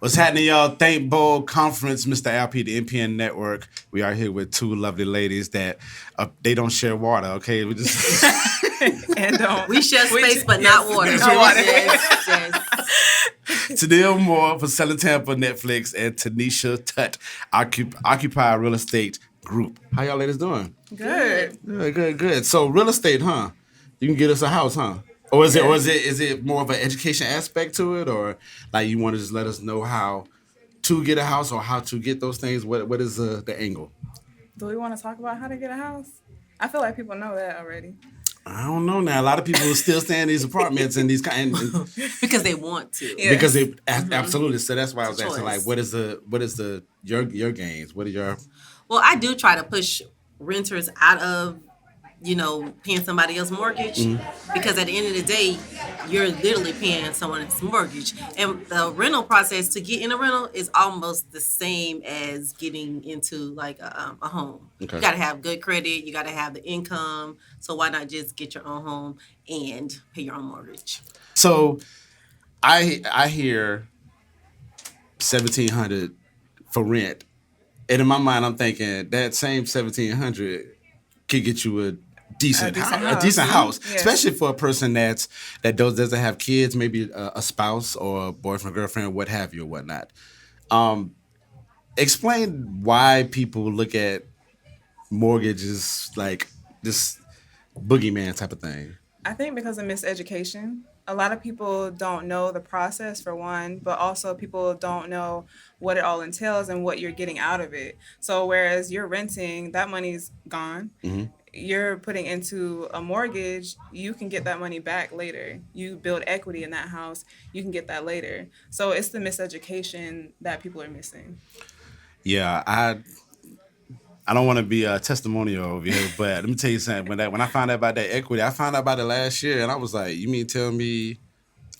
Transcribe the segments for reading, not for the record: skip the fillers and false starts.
What's happening, y'all? Thank Bowl Conference, Mr. LP, the MPN Network. We are here with two lovely ladies that they don't share water. Okay, we just And don't. We share space, but not water. No water. Yes. Tennille Moore for selling Tampa Netflix and Tinesha Tutt, Occupy Real Estate Group. How y'all ladies doing? Good. Good. So real estate, huh? You can get us a house, huh? Or is it more of an education aspect to it, or like you want to just let us know how to get a house or how to get those things? What is the angle? Do we want to talk about how to get a house? I feel like people know that already. I don't know now. A lot of people are still staying in these apartments and these kind Because they want to. Yeah. because they absolutely. So that's why I was It's a asking, like, choice. what is the your gains? What are your Well, I do try to push renters out of, paying somebody else's mortgage because at the end of the day, you're literally paying someone else's mortgage. And the rental process to get in a rental is almost the same as getting into like a home. Okay. You got to have good credit. You got to have the income. So why not just get your own home and pay your own mortgage? So I hear 1,700 for rent, and in my mind I'm thinking that same 1,700 could get you a decent house, Yeah. especially for a person that doesn't have kids, maybe a spouse or a boyfriend, girlfriend, what have you, or whatnot. Explain why people look at mortgages like this boogeyman type of thing. I think because of miseducation. A lot of people don't know the process for one, but also people don't know what it all entails and what you're getting out of it. So whereas you're renting, that money's gone. You're putting into a mortgage, you can get that money back later. You build equity in that house, you can get that later. So it's the miseducation that people are missing. Yeah, I don't want to be a testimonial over here, but let me tell you something. When I found out about that equity, I found out about it last year, and I was like, "You mean tell me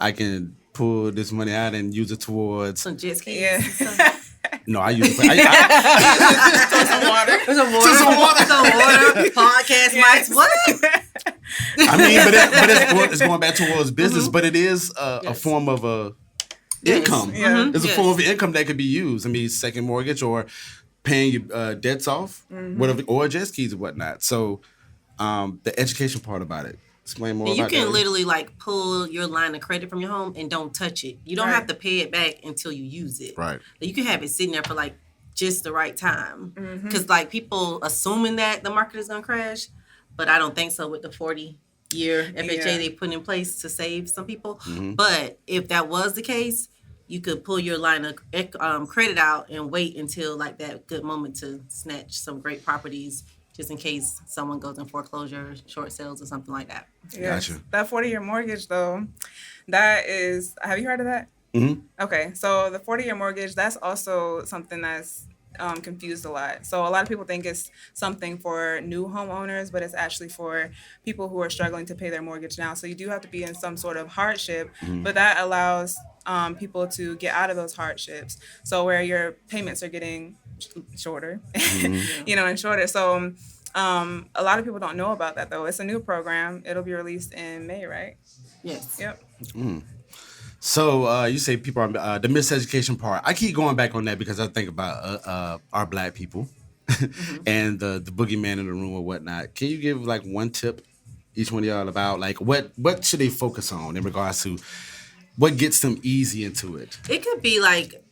I can pull this money out and use it towards?" Some jet skis. Yeah. No, I use it. Some water. Some water. Podcast mics. What? I mean, but it's going back towards business, but it is a Yes. form of a income. Yeah. It's a Yes. form of income that could be used. I mean, second mortgage or paying your debts off, whatever, or jet skis or whatnot. So, the education part about it. Explain more And you about can that. literally like pull your line of credit from your home and don't touch it. You don't Right. have to pay it back until you use it. Right. You can have it sitting there for like just the right time. Because like people assuming that the market is gonna crash, but I don't think so with the 40-year FHA Yeah. they put in place to save some people. But if that was the case, you could pull your line of credit out and wait until like that good moment to snatch some great properties, just in case someone goes in foreclosure, short sales, or something like that. Yes. Gotcha. That 40-year mortgage, though, that is, have you heard of that? Mm-hmm. Okay, so the 40-year mortgage, that's also something that's confused a lot. So a lot of people think it's something for new homeowners, but it's actually for people who are struggling to pay their mortgage now. So you do have to be in some sort of hardship, but that allows people to get out of those hardships. So where your payments are getting shorter, and shorter. So a lot of people don't know about that, though. It's a new program. It'll be released in May, right? Yes. Yep. So you say people are the miseducation part. I keep going back on that because I think about our black people and the boogeyman in the room or whatnot. Can you give like one tip, each one of y'all, about like what should they focus on in regards to what gets them easy into it? It could be like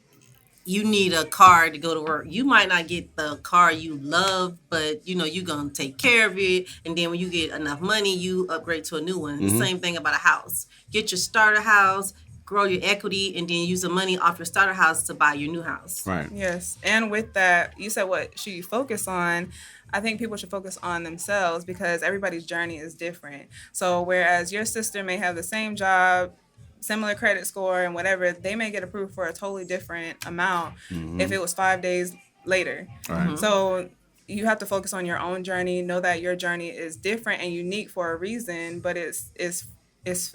you need a car to go to work. You might not get the car you love, but you're gonna take care of it. And then when you get enough money, you upgrade to a new one. The same thing about a house. Get your starter house, grow your equity, and then use the money off your starter house to buy your new house. Right. Yes. And with that, you said what should you focus on? I think people should focus on themselves because everybody's journey is different. So whereas your sister may have the same job, similar credit score and whatever, they may get approved for a totally different amount if it was 5 days later. Right. So you have to focus on your own journey, know that your journey is different and unique for a reason, but it's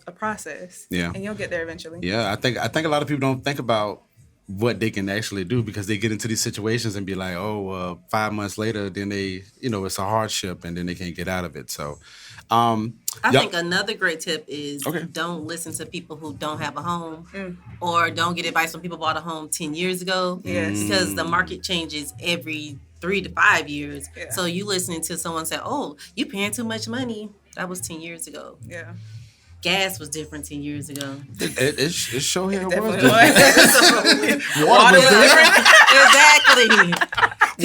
a process. Yeah. And you'll get there eventually. Yeah, I think a lot of people don't think about what they can actually do, because they get into these situations and be like, oh, 5 months later, then they, it's a hardship and then they can't get out of it. So, I yep. think another great tip is Okay. don't listen to people who don't have a home or don't get advice when people bought a home 10 years ago. Yes. Because the market changes every 3 to 5 years. Yeah. So you listening to someone say, oh, you paying too much money. That was 10 years ago. Yeah. Gas was different 10 years ago. It show here was Definitely different. was. Water was different. Exactly.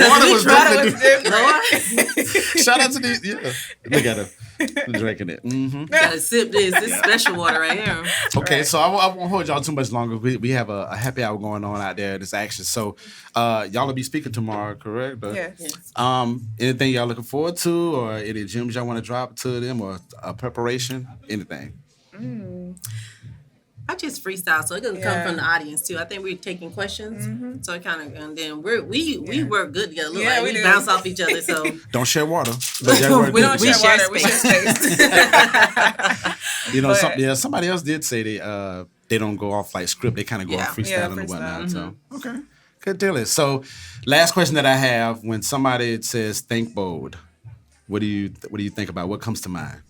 Water was Water different. was different. Shout out to these. Yeah, look at her drinking it. Mm-hmm. Gotta sip this. This is special water right here. Okay, so I won't hold y'all too much longer. We have a happy hour going on out there. This action. So y'all will be speaking tomorrow, correct? Yes. Anything y'all looking forward to, or any gems y'all want to drop to them, or a preparation, anything? I just freestyle, so it doesn't come Yeah. from the audience too. I think we're taking questions, so it kind of, and then we work good together. Look Yeah, like we we do. bounce off each other. So Don't share water. But y'all work We don't good. share share water. We share space. space. But- Somebody else did say they don't go off like script. They kind of go off freestyle Yeah, and freestyle. whatnot. So okay, good deal. So last question that I have: when somebody says "think bold," what do you think about? What comes to mind?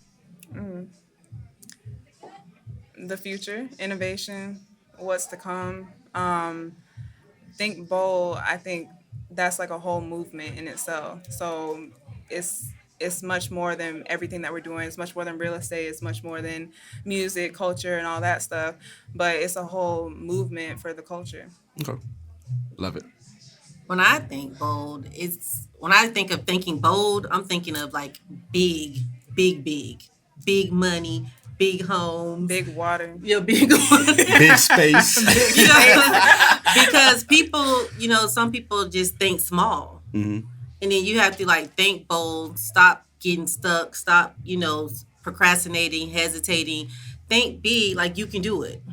The future, innovation, what's to come. Think bold. I think that's like a whole movement in itself. So it's much more than everything that we're doing. It's much more than real estate. It's much more than music, culture, and all that stuff. But it's a whole movement for the culture. Okay, love it. when I think bold, when I think of thinking bold, I'm thinking of like big money, big homes, Big water. big Big space. because people, some people just think small. Mhm. And then you have to like think bold, stop getting stuck, stop, procrastinating, hesitating. Think big, like you can do it.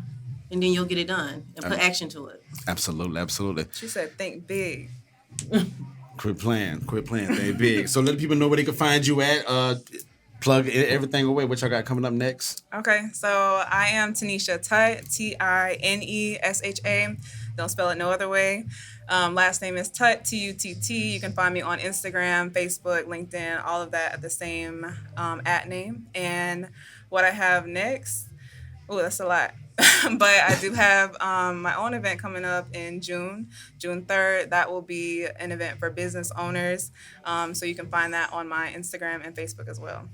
And then you'll get it done and put action to it. Absolutely. She said, think big. Quit playing, think big. So let people know where they can find you at. Plug everything away. What y'all got coming up next? Okay, so I am Tinesha Tutt, Tinesha. Don't spell it no other way. Last name is Tutt, Tutt. You can find me on Instagram, Facebook, LinkedIn, all of that at the same at name. And what I have next, that's a lot. But I do have my own event coming up in June 3rd. That will be an event for business owners. So you can find that on my Instagram and Facebook as well.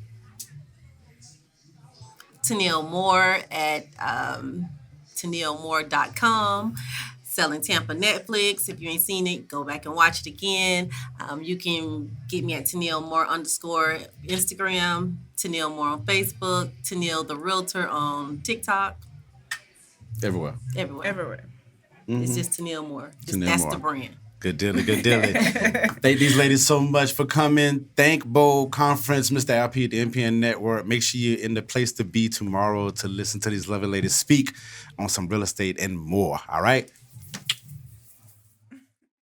Tennille Moore at TennilleMoore.com. Selling Tampa Netflix. If you ain't seen it, go back and watch it again. You can get me at Tennille Moore _ Instagram, Tennille Moore on Facebook, Tennille the Realtor on TikTok. Everywhere. Everywhere. It's just Tennille Moore. Tennille That's Moore. the brand. Good deal. Thank these ladies so much for coming. Thank Bold Conference, Mr. LP at the MPN Network. Make sure you're in the place to be tomorrow to listen to these lovely ladies speak on some real estate and more. All right?